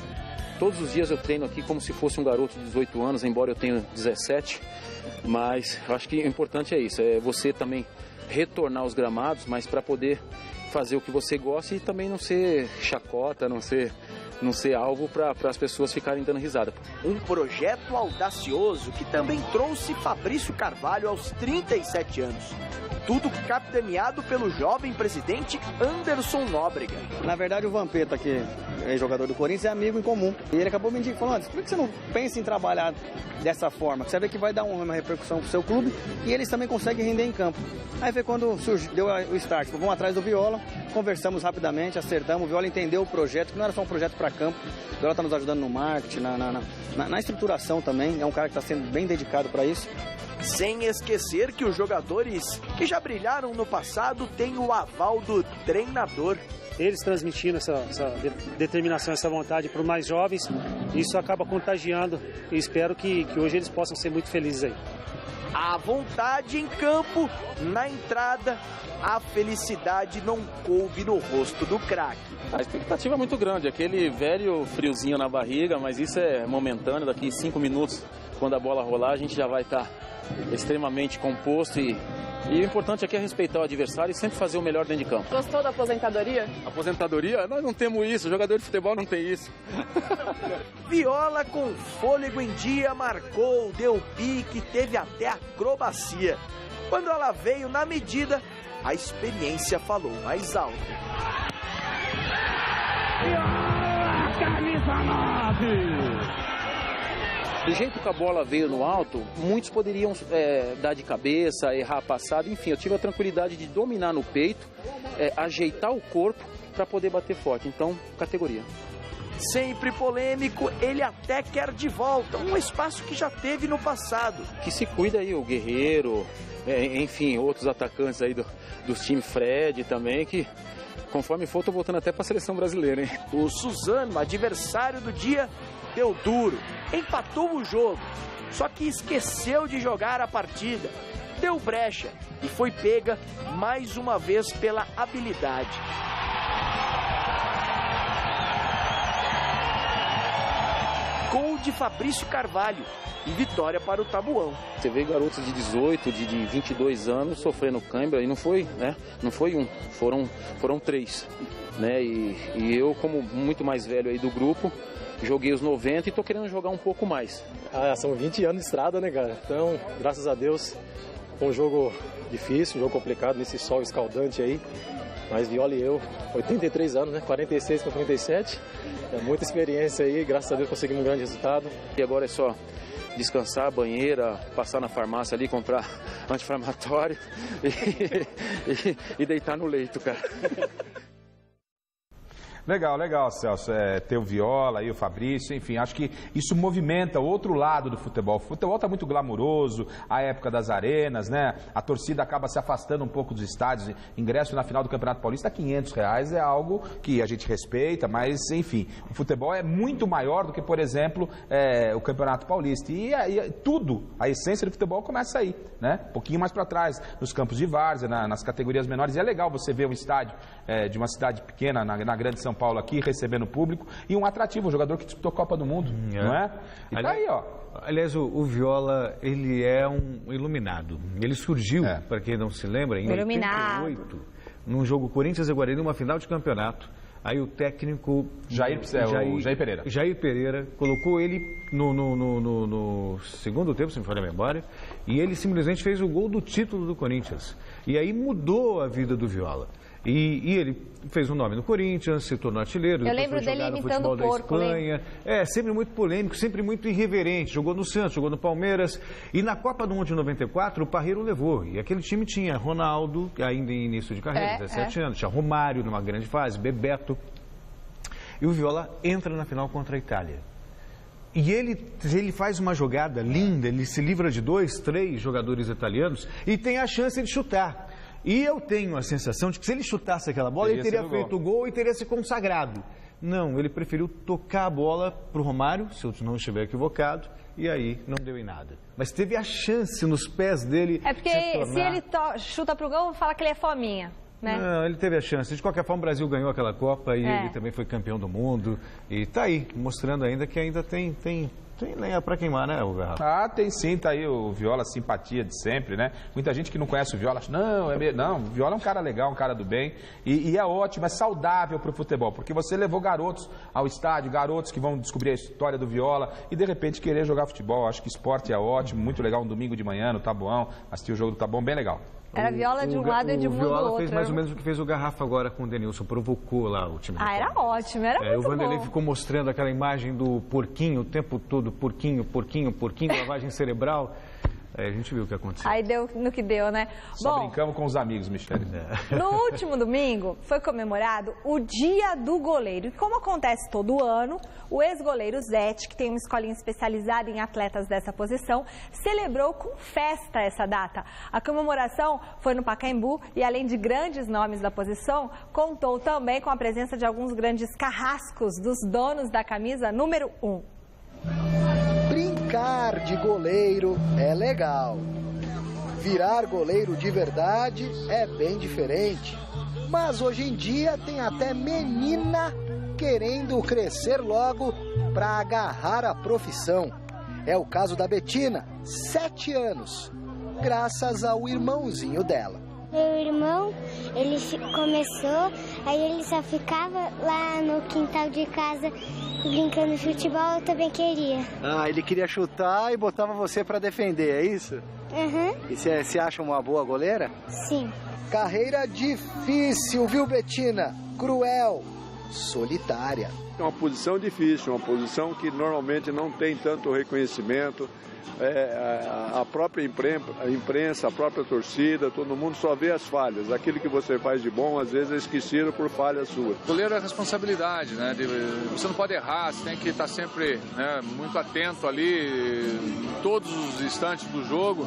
Todos os dias eu treino aqui como se fosse um garoto de 18 anos, embora eu tenha 17. Mas eu acho que o importante é isso, é você também retornar aos gramados, mas para poder fazer o que você gosta e também não ser chacota, não ser alvo para as pessoas ficarem dando risada. Um projeto audacioso que também trouxe Fabrício Carvalho aos 37 anos. Tudo capitaneado pelo jovem presidente Anderson Nóbrega. Na verdade, o Vampeta, que é jogador do Corinthians, é amigo em comum. E ele acabou me indicando, falando, por que você não pensa em trabalhar dessa forma? Você vê que vai dar uma repercussão pro seu clube e eles também conseguem render em campo. Aí foi quando deu o start. Vamos atrás do Viola, conversamos rapidamente, acertamos. O Viola entendeu o projeto, que não era só um projeto para campo. O Viola está nos ajudando no marketing, na estruturação também. É um cara que está sendo bem dedicado para isso. Sem esquecer que os jogadores que já brilharam no passado têm o aval do treinador. Eles transmitindo essa determinação, essa vontade para os mais jovens, isso acaba contagiando e espero que hoje eles possam ser muito felizes aí. A vontade em campo, na entrada, a felicidade não coube no rosto do craque. A expectativa é muito grande, aquele velho friozinho na barriga, mas isso é momentâneo, daqui 5 minutos, quando a bola rolar, a gente já vai estar extremamente composto e o importante aqui é respeitar o adversário e sempre fazer o melhor dentro de campo. Gostou da aposentadoria? Aposentadoria? Nós não temos isso, jogador de futebol não tem isso. Viola com fôlego em dia marcou, deu pique, teve até acrobacia. Quando ela veio na medida, a experiência falou mais alto. Viola, camisa 9! Do jeito que a bola veio no alto, muitos poderiam dar de cabeça, errar a passada, enfim, eu tive a tranquilidade de dominar no peito, ajeitar o corpo para poder bater forte. Então, categoria. Sempre polêmico, ele até quer de volta um espaço que já teve no passado. Que se cuida aí, o Guerreiro, enfim, outros atacantes aí dos times, Fred também, que conforme for, tô voltando até para a seleção brasileira, hein? O Suzano, adversário do dia, deu duro, empatou o jogo, só que esqueceu de jogar a partida, deu brecha e foi pega mais uma vez pela habilidade. Gol de Fabrício Carvalho e vitória para o Tabuão. Você vê garotos de 18, de 22 anos sofrendo cãibra e não foi, né? Não foi um, foram 3, né? E eu, como muito mais velho aí do grupo, joguei os 90 e tô querendo jogar um pouco mais. São 20 anos de estrada, né, cara? Então, graças a Deus, foi um jogo difícil, um jogo complicado nesse sol escaldante aí. Mas Viola e eu, 83 anos, né? 46 para 37. É muita experiência aí, graças a Deus conseguimos um grande resultado. E agora é só descansar, banheira, passar na farmácia ali, comprar anti-inflamatório e deitar no leito, cara. Legal, Celso. Ter o Viola e o Fabrício, enfim, acho que isso movimenta o outro lado do futebol. O futebol está muito glamuroso, a época das arenas, né? A torcida acaba se afastando um pouco dos estádios. Ingresso na final do Campeonato Paulista, R$500 é algo que a gente respeita, mas, enfim, o futebol é muito maior do que, por exemplo, o Campeonato Paulista. E tudo, a essência do futebol começa aí, né? Um pouquinho mais para trás, nos campos de várzea, nas categorias menores. E é legal você ver um estádio de uma cidade pequena, na grande São Paulo aqui, recebendo público, e um atrativo, um jogador que disputou a Copa do Mundo, não é? E tá aí, ó. Aliás, o Viola, ele é um iluminado. Ele surgiu, para quem não se lembra, em 88, num jogo Corinthians e Guarani, numa final de campeonato. Aí o técnico Jair Pereira colocou ele no segundo tempo, se me falha a memória, e ele simplesmente fez o gol do título do Corinthians. E aí mudou a vida do Viola. E ele fez um nome no Corinthians, se tornou artilheiro. Eu lembro dele imitando o porco, Espanha. Sempre muito polêmico, sempre muito irreverente. Jogou no Santos, jogou no Palmeiras. E na Copa do Mundo de 94, o Parreiro levou. E aquele time tinha Ronaldo, ainda em início de carreira, 17 anos. Tinha Romário, numa grande fase, Bebeto. E o Viola entra na final contra a Itália. E ele faz uma jogada linda, ele se livra de 2, 3 jogadores italianos e tem a chance de chutar. E eu tenho a sensação de que se ele chutasse aquela bola, ele teria feito o gol e teria se consagrado. Não, ele preferiu tocar a bola para o Romário, se eu não estiver equivocado, e aí não deu em nada. Mas teve a chance nos pés dele. É porque se ele chuta para o gol, fala que ele é fominha. Né? Não, ele teve a chance. De qualquer forma, o Brasil ganhou aquela Copa e ele também foi campeão do mundo. E tá aí, mostrando ainda que ainda tem lenha para queimar, né, o Garrafa? Tem sim, tá aí o Viola, simpatia de sempre, né? Muita gente que não conhece o Viola acha, não, o Viola é um cara legal, um cara do bem. E é ótimo, é saudável pro futebol, porque você levou garotos ao estádio, garotos que vão descobrir a história do Viola e de repente querer jogar futebol. Acho que esporte é ótimo, muito legal, um domingo de manhã no Tabuão, assistir o jogo do Tabuão, bem legal. Era Viola de um lado e de um do outro. O Viola fez mais ou menos o que fez o Garrafa agora com o Denilson, provocou lá o time. Era ótimo, era muito bom. O Vanderlei ficou mostrando aquela imagem do porquinho o tempo todo, porquinho, lavagem cerebral. Aí a gente viu o que aconteceu. Aí deu no que deu, né? Só brincamos com os amigos, Michele. No último domingo foi comemorado o Dia do Goleiro. E como acontece todo ano, o ex-goleiro Zete, que tem uma escolinha especializada em atletas dessa posição, celebrou com festa essa data. A comemoração foi no Pacaembu e, além de grandes nomes da posição, contou também com a presença de alguns grandes carrascos dos donos da camisa número 1. Brincar de goleiro é legal. Virar goleiro de verdade é bem diferente. Mas hoje em dia tem até menina querendo crescer logo para agarrar a profissão. É o caso da Betina, 7 anos, graças ao irmãozinho dela. Meu irmão, ele começou, aí ele só ficava lá no quintal de casa brincando de futebol, eu também queria. Ele queria chutar e botava você para defender, é isso? Uhum. E você acha uma boa goleira? Sim. Carreira difícil, viu, Betina? Cruel. solitária. É uma posição difícil, uma posição que normalmente não tem tanto reconhecimento. A própria imprensa, a própria torcida, todo mundo só vê as falhas. Aquilo que você faz de bom, às vezes é esquecido por falhas suas. O goleiro é responsabilidade, né? Você não pode errar, você tem que estar sempre, né, muito atento ali, em todos os instantes do jogo.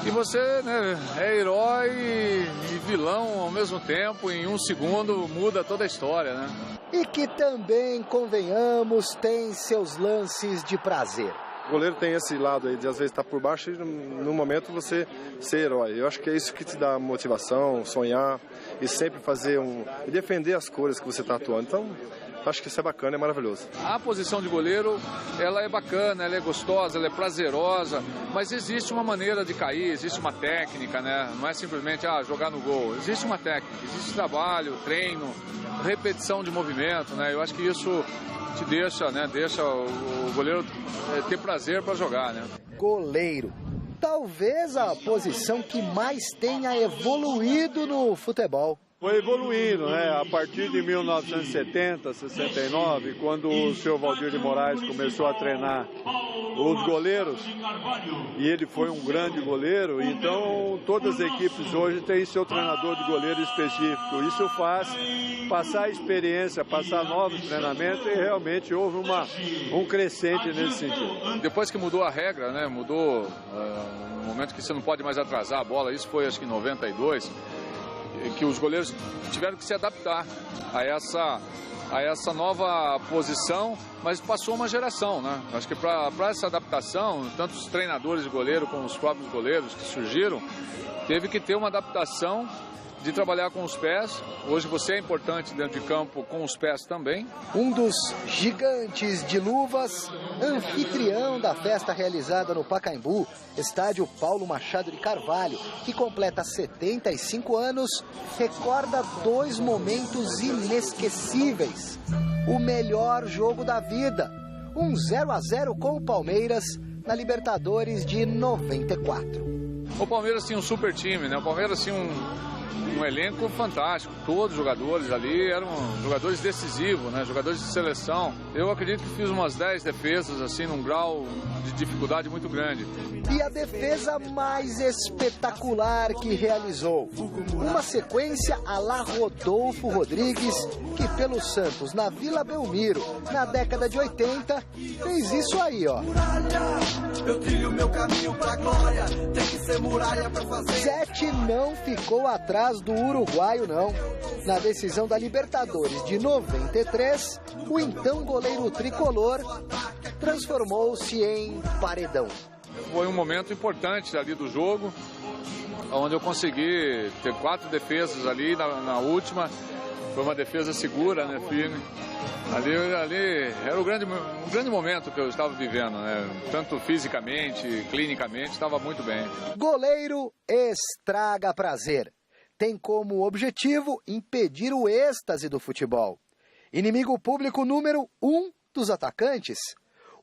E você, né, é herói e vilão ao mesmo tempo, em um segundo muda toda a história, né? E que também, convenhamos, tem seus lances de prazer. O goleiro tem esse lado aí de às vezes estar por baixo e no momento você ser herói. Eu acho que é isso que te dá motivação, sonhar e sempre fazer e defender as cores que você está atuando. Então, acho que isso é bacana, é maravilhoso. A posição de goleiro, ela é bacana, ela é gostosa, ela é prazerosa, mas existe uma maneira de cair, existe uma técnica, né? Não é simplesmente jogar no gol. Existe uma técnica, existe trabalho, treino, repetição de movimento, né? Eu acho que isso te deixa, né? Deixa o goleiro ter prazer para jogar, né? Goleiro. Talvez a posição que mais tenha evoluído no futebol. Foi evoluindo, né? A partir de 1970, 69, quando o senhor Valdir de Moraes começou a treinar os goleiros, e ele foi um grande goleiro, então todas as equipes hoje têm seu treinador de goleiro específico. Isso faz passar a experiência, passar novos treinamentos, e realmente houve um crescente nesse sentido. Depois que mudou a regra, né? Mudou no momento que você não pode mais atrasar a bola, isso foi acho que em 92, que os goleiros tiveram que se adaptar a essa nova posição, mas passou uma geração, né? Acho que para essa adaptação, tanto os treinadores de goleiro como os próprios goleiros que surgiram, teve que ter uma adaptação de trabalhar com os pés. Hoje você é importante dentro de campo com os pés também. Um dos gigantes de luvas, anfitrião da festa realizada no Pacaembu, estádio Paulo Machado de Carvalho, que completa 75 anos, recorda 2 momentos inesquecíveis. O melhor jogo da vida, um 0-0 com o Palmeiras na Libertadores de 94. O Palmeiras tinha um super time, né? O Palmeiras tinha um elenco fantástico, todos os jogadores ali eram jogadores decisivos, né? Jogadores de seleção. Eu acredito que fiz umas 10 defesas assim num grau de dificuldade muito grande. E a defesa mais espetacular que realizou, uma sequência à la Rodolfo Rodrigues, que pelo Santos na Vila Belmiro, na década de 80, fez isso aí, ó. Eu trilho meu caminho pra glória, tem que ser muralha pra fazer. Zete não ficou atrás do uruguaio, não. Na decisão da Libertadores de 93, o então goleiro tricolor transformou-se em paredão. Foi um momento importante ali do jogo, onde eu consegui ter 4 defesas ali na última. Foi uma defesa segura, né, firme. Ali era um grande momento que eu estava vivendo, né? Tanto fisicamente, clinicamente, estava muito bem. Goleiro estraga prazer. Tem como objetivo impedir o êxtase do futebol. Inimigo público número 1 dos atacantes.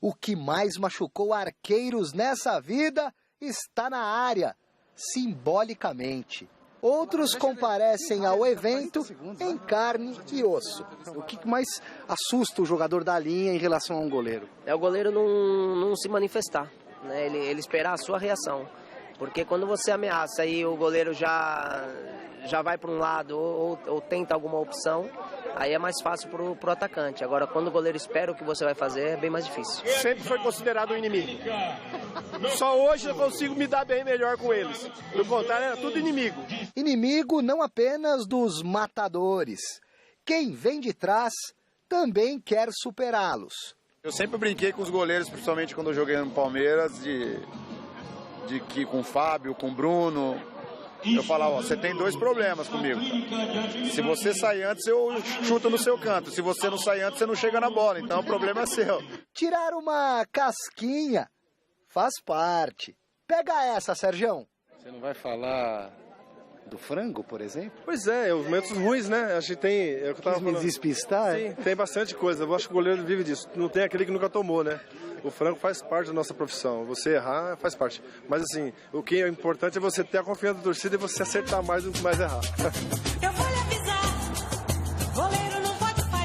O que mais machucou arqueiros nessa vida está na área, simbolicamente. Outros comparecem ao evento em carne e osso. O que mais assusta o jogador da linha em relação a um goleiro? É o goleiro não se manifestar, né? Ele esperar a sua reação. Porque quando você ameaça e o goleiro já vai para um lado ou tenta alguma opção, aí é mais fácil pro atacante. Agora, quando o goleiro espera o que você vai fazer, é bem mais difícil. Sempre foi considerado um inimigo. Só hoje eu consigo me dar bem melhor com eles. Do contrário, era tudo inimigo. Inimigo não apenas dos matadores. Quem vem de trás também quer superá-los. Eu sempre brinquei com os goleiros, principalmente quando eu joguei no Palmeiras, de que com o Fábio, com o Bruno. Eu falava, ó, você tem 2 problemas comigo. Se você sair antes, eu chuto no seu canto. Se você não sair antes, você não chega na bola. Então o problema é seu. Tirar uma casquinha faz parte. Pega essa, Sergião. Você não vai falar do frango, por exemplo? Pois é, os momentos ruins, né? Acho que tem... É o que eu tava falando. Despistar? Sim, tem bastante coisa. Eu acho que o goleiro vive disso. Não tem aquele que nunca tomou, né? O frango faz parte da nossa profissão. Você errar faz parte. Mas assim, o que é importante é você ter a confiança da torcida e você acertar mais do que mais errar. Eu vou lhe avisar, goleiro não pode falhar.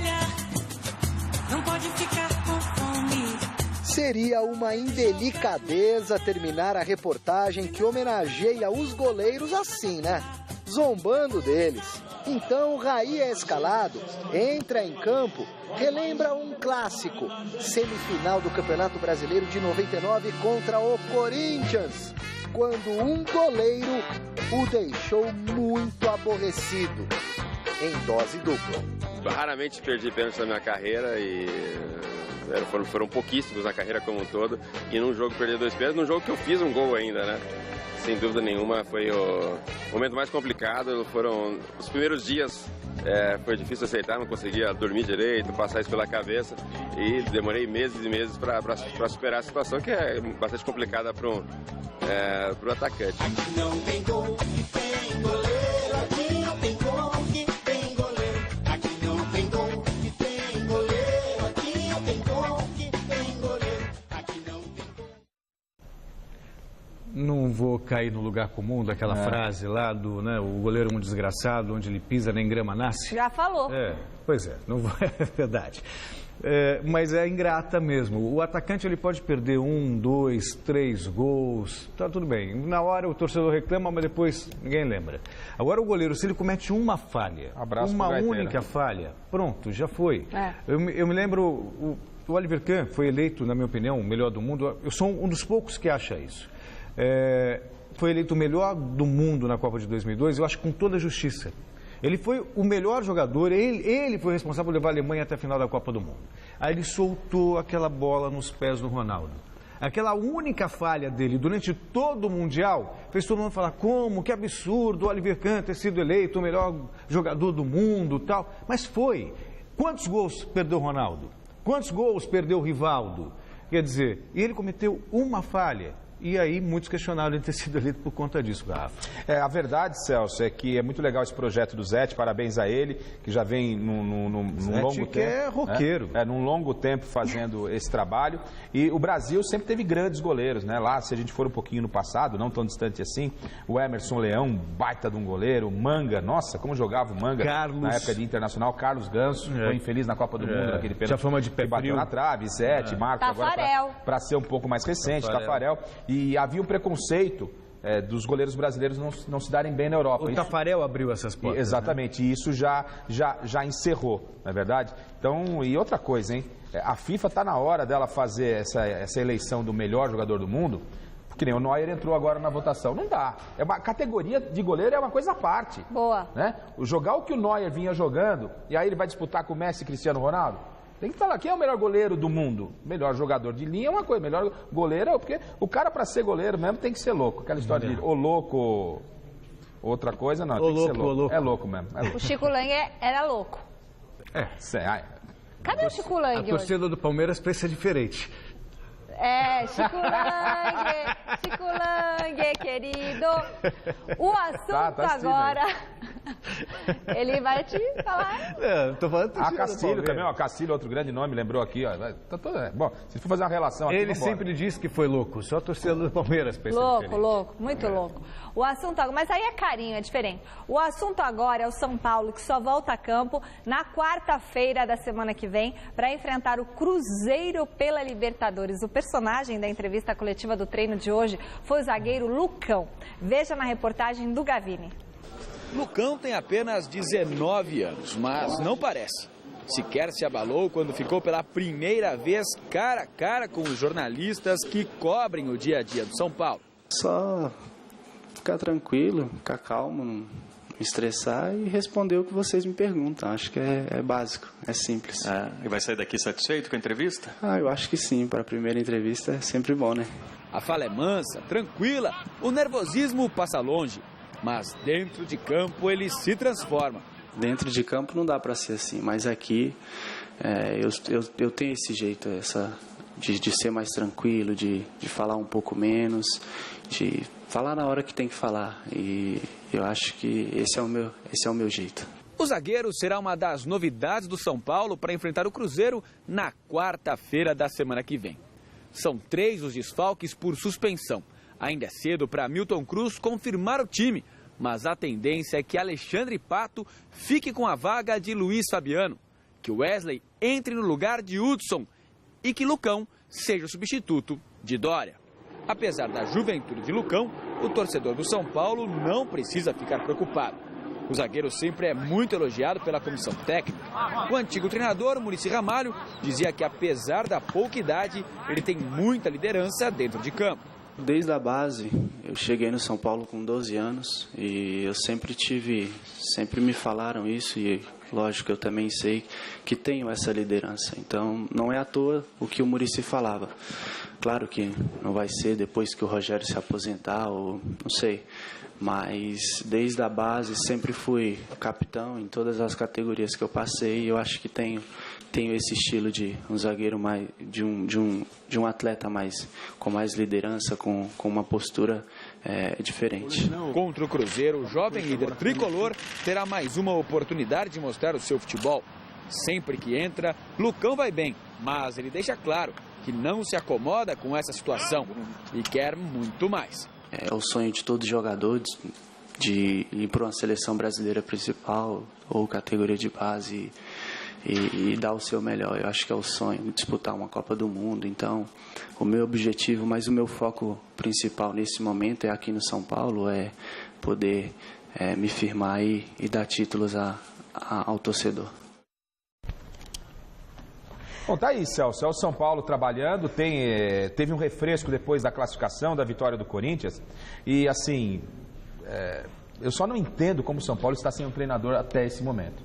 Seria uma indelicadeza terminar a reportagem que homenageia os goleiros assim, né? Zombando deles. Então, Raí é escalado, entra em campo, relembra um clássico, semifinal do Campeonato Brasileiro de 99 contra o Corinthians, quando um goleiro o deixou muito aborrecido, em dose dupla. Raramente perdi pênalti na minha carreira e foram pouquíssimos na carreira como um todo, e num jogo perder 2 pênaltis, num jogo que eu fiz um gol ainda, né? Sem dúvida nenhuma, foi o momento mais complicado. Foram os primeiros dias, foi difícil aceitar, não conseguia dormir direito, passar isso pela cabeça. E demorei meses e meses para superar a situação, que é bastante complicada para o atacante. Aqui não tem gol, tem goleiro. Aqui não tem gol, tem goleiro. Aqui não tem gol, tem goleiro. Aqui não tem gol, tem goleiro. Aqui não tem gol. Não vou cair no lugar comum daquela frase lá do, né, o goleiro é um desgraçado, onde ele pisa nem grama nasce. Já falou. Pois é, não vou, é verdade. Mas é ingrata mesmo. O atacante ele pode perder 1, 2, 3 gols, tá tudo bem. Na hora o torcedor reclama, mas depois ninguém lembra. Agora o goleiro, se ele comete uma falha, uma única falha, pronto, já foi. Eu me lembro, o Oliver Kahn foi eleito, na minha opinião, o melhor do mundo. Eu sou um dos poucos que acha isso. Foi eleito o melhor do mundo na Copa de 2002, eu acho com toda a justiça. Ele foi o melhor jogador, ele foi responsável por levar a Alemanha até a final da Copa do Mundo. Aí ele soltou aquela bola nos pés do Ronaldo. Aquela única falha dele durante todo o Mundial fez todo mundo falar como, que absurdo o Oliver Kahn ter sido eleito o melhor jogador do mundo e tal. Mas foi. Quantos gols perdeu o Ronaldo? Quantos gols perdeu o Rivaldo? Quer dizer, ele cometeu uma falha. E aí, muitos questionaram ele ter sido eleito por conta disso, Rafa. A verdade, Celso, é que é muito legal esse projeto do Zete, parabéns a ele, que já vem num longo tempo. Que é roqueiro. Num longo tempo fazendo esse trabalho. E o Brasil sempre teve grandes goleiros, né? Lá, se a gente for um pouquinho no passado, não tão distante assim, o Emerson Leão, baita de um goleiro, o Manga, nossa, como jogava o Manga na época de Internacional, Carlos Ganso, foi infeliz na Copa do Mundo, naquele pênalti. Tinha fama de pé frio. Bateu na trave, Zete, Marcos, Tafarel. agora para ser um pouco mais recente, Tafarel. E havia um preconceito dos goleiros brasileiros não se darem bem na Europa. O Tafarel abriu essas portas. Exatamente, e isso já encerrou, não é verdade? Então, e outra coisa, hein? A FIFA está na hora dela fazer essa eleição do melhor jogador do mundo, porque nem o Neuer entrou agora na votação. Não dá. É uma categoria de goleiro, é uma coisa à parte. Boa. Né? Jogar o que o Neuer vinha jogando, e aí ele vai disputar com o Messi e Cristiano Ronaldo? Tem que falar, quem é o melhor goleiro do mundo? Melhor jogador de linha é uma coisa, melhor goleiro, porque o cara para ser goleiro mesmo tem que ser louco. Aquela história de o louco, outra coisa, não, tem que ser louco. É louco mesmo. É louco. O Chico Lang era louco. Cadê o Chico Lang hoje? A torcida do Palmeiras pensa diferente. Chico Lang, querido. O assunto agora... Ele vai te falar. Tô falando Castilho também, ó. Castilho, outro grande nome, lembrou aqui, ó. Bom, se for fazer uma relação aqui, ele sempre disse que foi louco, só a torcida do Palmeiras pensa diferente. Louco, muito louco. O assunto agora, mas aí é carinho, é diferente. O assunto agora é o São Paulo, que só volta a campo na quarta-feira da semana que vem para enfrentar o Cruzeiro pela Libertadores. O personagem da entrevista coletiva do treino de hoje foi o zagueiro Lucão. Veja na reportagem do Gavini. Lucão tem apenas 19 anos, mas não parece. Sequer se abalou quando ficou pela primeira vez cara a cara com os jornalistas que cobrem o dia a dia do São Paulo. Só ficar tranquilo, ficar calmo, não estressar e responder o que vocês me perguntam. Acho que é básico, é simples. E vai sair daqui satisfeito com a entrevista? Eu acho que sim, para a primeira entrevista é sempre bom, né? A fala é mansa, tranquila, o nervosismo passa longe. Mas dentro de campo ele se transforma. Dentro de campo não dá para ser assim, mas aqui eu tenho esse jeito, de ser mais tranquilo, de falar um pouco menos, de falar na hora que tem que falar. E eu acho que esse é o meu jeito. O zagueiro será uma das novidades do São Paulo para enfrentar o Cruzeiro na quarta-feira da semana que vem. São 3 os desfalques por suspensão. Ainda é cedo para Milton Cruz confirmar o time, mas a tendência é que Alexandre Pato fique com a vaga de Luiz Fabiano, que Wesley entre no lugar de Hudson e que Lucão seja o substituto de Dória. Apesar da juventude de Lucão, o torcedor do São Paulo não precisa ficar preocupado. O zagueiro sempre é muito elogiado pela comissão técnica. O antigo treinador, Muricy Ramalho, dizia que apesar da pouca idade, ele tem muita liderança dentro de campo. Desde a base, eu cheguei no São Paulo com 12 anos e eu sempre me falaram isso e lógico eu também sei que tenho essa liderança. Então não é à toa o que o Muricy falava. Claro que não vai ser depois que o Rogério se aposentar ou não sei, mas desde a base sempre fui capitão em todas as categorias que eu passei e eu acho que tenho esse estilo de um zagueiro mais de um atleta com mais liderança, com uma postura diferente. Contra o Cruzeiro, o jovem líder tricolor terá mais uma oportunidade de mostrar o seu futebol. Sempre que entra, Lucão vai bem, mas ele deixa claro que não se acomoda com essa situação e quer muito mais. É o sonho de todo jogador de ir para uma seleção brasileira principal ou categoria de base e dar o seu melhor. Eu acho que é o sonho, disputar uma Copa do Mundo. Então, o meu objetivo, mas o meu foco principal nesse momento é aqui no São Paulo, é poder me firmar e dar títulos ao torcedor. Bom, tá aí, Celso. É o São Paulo trabalhando. Teve um refresco depois da classificação, da vitória do Corinthians. E, assim, eu só não entendo como o São Paulo está sem um treinador até esse momento.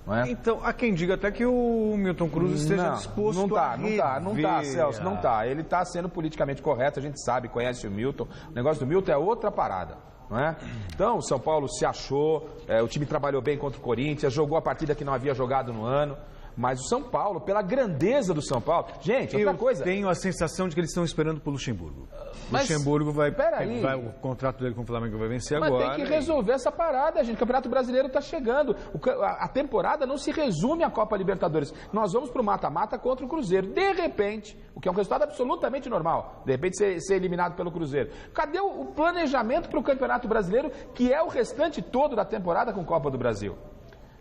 Não é? Então, há quem diga até que o Milton Cruz esteja disposto a rever. Não tá, Celso, não tá. Ele está sendo politicamente correto, a gente sabe, conhece o Milton. O negócio do Milton é outra parada. Não é? Então, o São Paulo se achou, o time trabalhou bem contra o Corinthians, jogou a partida que não havia jogado no ano. Mas o São Paulo, pela grandeza do São Paulo... Gente, outra coisa... Eu tenho a sensação de que eles estão esperando por Luxemburgo. Luxemburgo o contrato dele com o Flamengo vai vencer agora. Mas tem que resolver essa parada, gente. O Campeonato Brasileiro está chegando. A temporada não se resume à Copa Libertadores. Nós vamos para o mata-mata contra o Cruzeiro. De repente, o que é um resultado absolutamente normal, de repente ser eliminado pelo Cruzeiro. Cadê o planejamento para o Campeonato Brasileiro, que é o restante todo da temporada com Copa do Brasil?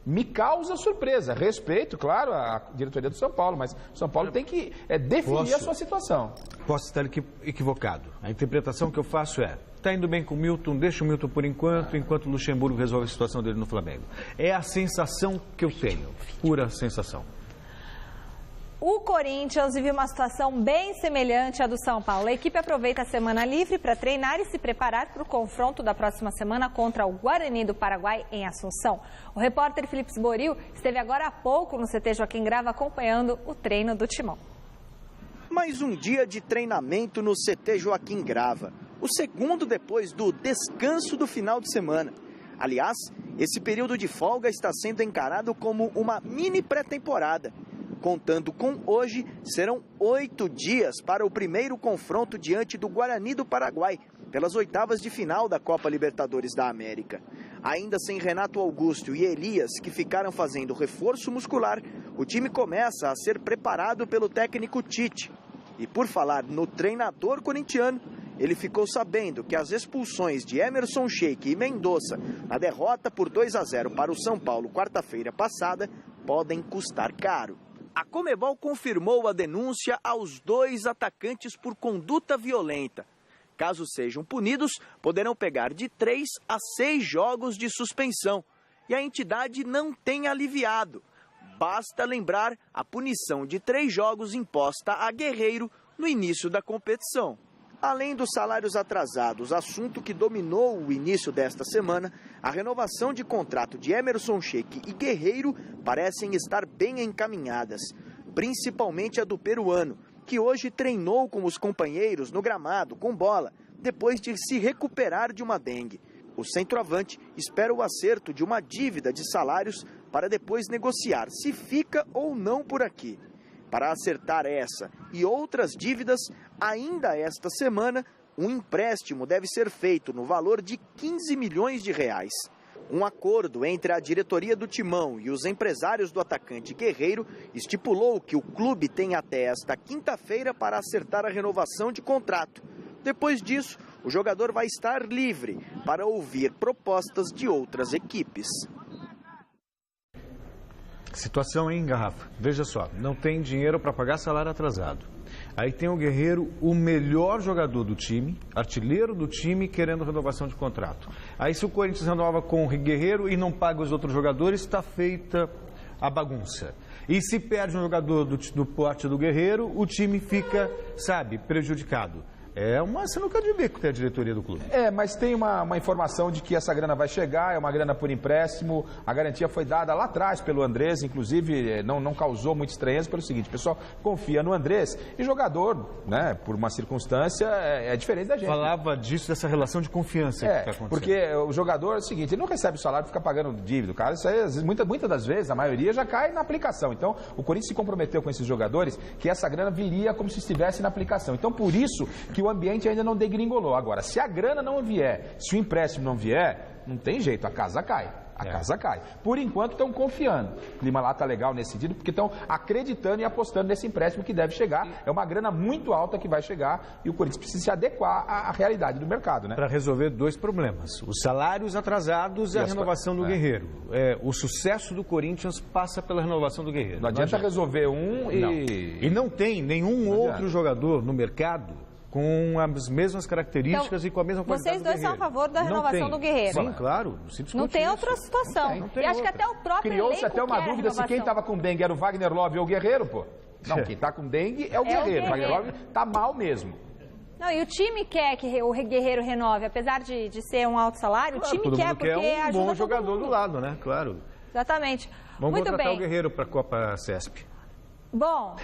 Me causa surpresa. Respeito, claro, a diretoria do São Paulo, mas o São Paulo tem que definir a sua situação. Posso estar equivocado. A interpretação que eu faço está indo bem com o Milton, deixa o Milton por enquanto o Luxemburgo resolve a situação dele no Flamengo. É a sensação que eu tenho, pura sensação. O Corinthians vive uma situação bem semelhante à do São Paulo. A equipe aproveita a semana livre para treinar e se preparar para o confronto da próxima semana contra o Guarani do Paraguai em Assunção. O repórter Felipe Sboril esteve agora há pouco no CT Joaquim Grava acompanhando o treino do Timão. Mais um dia de treinamento no CT Joaquim Grava. O segundo depois do descanso do final de semana. Aliás, esse período de folga está sendo encarado como uma mini pré-temporada. Contando com hoje, serão 8 dias para o primeiro confronto diante do Guarani do Paraguai, pelas oitavas de final da Copa Libertadores da América. Ainda sem Renato Augusto e Elias, que ficaram fazendo reforço muscular, o time começa a ser preparado pelo técnico Tite. E por falar no treinador corintiano, ele ficou sabendo que as expulsões de Emerson Sheik e Mendonça na derrota por 2-0 para o São Paulo quarta-feira passada podem custar caro. A Conmebol confirmou a denúncia aos 2 atacantes por conduta violenta. Caso sejam punidos, poderão pegar de 3 a 6 jogos de suspensão. E a entidade não tem aliviado. Basta lembrar a punição de 3 jogos imposta a Guerreiro no início da competição. Além dos salários atrasados, assunto que dominou o início desta semana, a renovação de contrato de Emerson Sheik e Guerreiro parecem estar bem encaminhadas, principalmente a do peruano, que hoje treinou com os companheiros no gramado com bola, depois de se recuperar de uma dengue. O centroavante espera o acerto de uma dívida de salários para depois negociar se fica ou não por aqui. Para acertar essa e outras dívidas, ainda esta semana, um empréstimo deve ser feito no valor de 15 milhões de reais. Um acordo entre a diretoria do Timão e os empresários do atacante Guerreiro estipulou que o clube tem até esta quinta-feira para acertar a renovação de contrato. Depois disso, o jogador vai estar livre para ouvir propostas de outras equipes. Situação, hein, Garrafa? Veja só, não tem dinheiro para pagar salário atrasado. Aí tem o Guerreiro, o melhor jogador do time, artilheiro do time, querendo renovação de contrato. Aí se o Corinthians renova com o Guerreiro e não paga os outros jogadores, está feita a bagunça. E se perde um jogador do porte do Guerreiro, o time fica, sabe, prejudicado. É uma sinuca de bico ter a diretoria do clube. Mas tem uma informação de que essa grana vai chegar, é uma grana por empréstimo. A garantia foi dada lá atrás pelo Andrés, inclusive não causou muita estranheza pelo seguinte: o pessoal confia no Andrés e jogador, né, por uma circunstância, é diferente da gente. Falava disso, dessa relação de confiança que está acontecendo. Porque o jogador é o seguinte, ele não recebe o salário e fica pagando dívida. Cara, isso aí, muitas das vezes, a maioria já cai na aplicação. Então, o Corinthians se comprometeu com esses jogadores que essa grana viria como se estivesse na aplicação. Então, por isso que o ambiente ainda não degringolou. Agora, se a grana não vier, se o empréstimo não vier, não tem jeito, a casa cai. A casa cai. Por enquanto estão confiando. O clima lá está legal nesse sentido, porque estão acreditando e apostando nesse empréstimo que deve chegar. É uma grana muito alta que vai chegar e o Corinthians precisa se adequar à realidade do mercado, né? Para resolver dois problemas: os salários atrasados e a renovação do Guerreiro. O sucesso do Corinthians passa pela renovação do Guerreiro. Não adianta resolver um e não tem nenhum outro jogador no mercado com as mesmas características e com a mesma qualidade do Guerreiro. Vocês dois são a favor da renovação do Guerreiro? Sim, claro. Não tem outra situação. E acho que até o próprio Criou-se até uma dúvida se quem estava com dengue era o Wagner Love ou o Guerreiro, pô. Não, quem está com dengue é o Guerreiro. O Wagner Love está mal mesmo. Não, e o time quer que o Guerreiro renove, apesar de ser um alto salário, o time quer porque ajuda um bom jogador do lado, né? Claro. Exatamente. Vamos Muito contratar bem. o Guerreiro para a Copa CESP. Bom,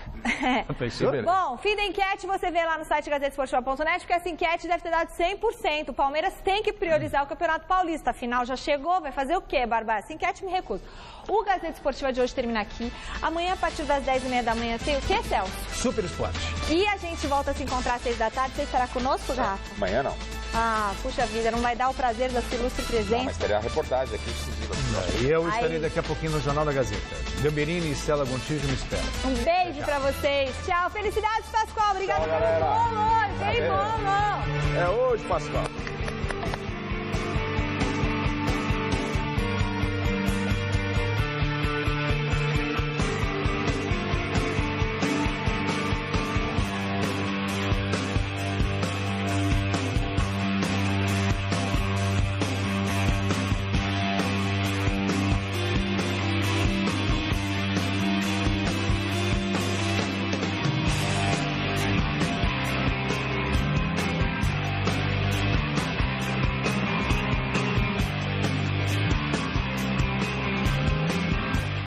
fim da enquete você vê lá no site gazetesportiva.net, porque essa enquete deve ter dado 100%. O Palmeiras tem que priorizar o Campeonato Paulista. Afinal, já chegou, vai fazer o quê, Barbara? Essa enquete me recusa. O Gazeta Esportiva de hoje termina aqui. Amanhã, a partir das 10h30 da manhã, tem o quê, Celso? Super Esporte. E a gente volta a se encontrar às 6 da tarde. Você estará conosco, Rafa? Amanhã não. Ah, puxa vida, não vai dar o prazer da ilustre presença. Mas teria a reportagem aqui exclusiva. E eu estarei daqui a pouquinho no Jornal da Gazeta. Gamberini e Stella Gontijo me esperam. Um beijo pra vocês. Tchau. Felicidades, Pascoal. Obrigada pelo bolo hoje, hein, bolo. É hoje, Pascoal.